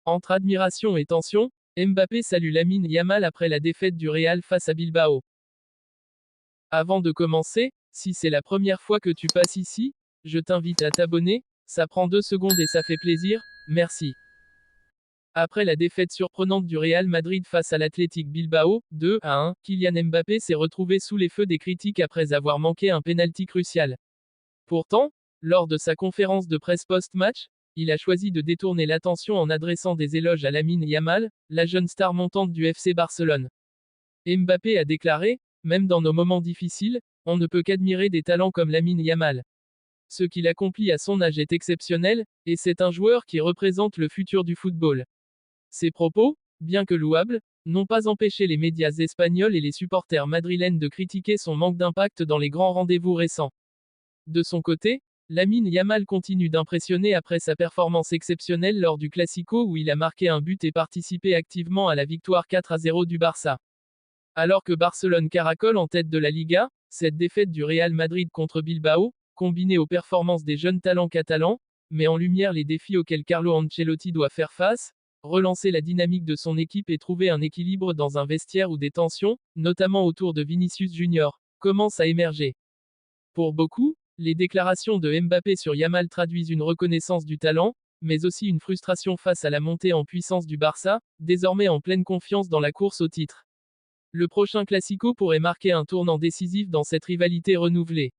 Entre admiration et tension, Mbappé salue Lamine Yamal après la défaite du Real face à Bilbao. Avant de commencer, si c'est la première fois que tu passes ici, je t'invite à t'abonner, ça prend 2 secondes et ça fait plaisir, merci. Après la défaite surprenante du Real Madrid face à l'Athletic Bilbao, 2-1, Kylian Mbappé s'est retrouvé sous les feux des critiques après avoir manqué un pénalty crucial. Pourtant, lors de sa conférence de presse post-match, il a choisi de détourner l'attention en adressant des éloges à Lamine Yamal, la jeune star montante du FC Barcelone. Mbappé a déclaré, même dans nos moments difficiles, on ne peut qu'admirer des talents comme Lamine Yamal. Ce qu'il accomplit à son âge est exceptionnel, et c'est un joueur qui représente le futur du football. Ces propos, bien que louables, n'ont pas empêché les médias espagnols et les supporters madrilènes de critiquer son manque d'impact dans les grands rendez-vous récents. De son côté, Lamine Yamal continue d'impressionner après sa performance exceptionnelle lors du Classico où il a marqué un but et participé activement à la victoire 4-0 du Barça. Alors que Barcelone caracole en tête de la Liga, cette défaite du Real Madrid contre Bilbao, combinée aux performances des jeunes talents catalans, met en lumière les défis auxquels Carlo Ancelotti doit faire face, relancer la dynamique de son équipe et trouver un équilibre dans un vestiaire où des tensions, notamment autour de Vinicius Junior, commencent à émerger. Pour beaucoup, les déclarations de Mbappé sur Yamal traduisent une reconnaissance du talent, mais aussi une frustration face à la montée en puissance du Barça, désormais en pleine confiance dans la course au titre. Le prochain Classico pourrait marquer un tournant décisif dans cette rivalité renouvelée.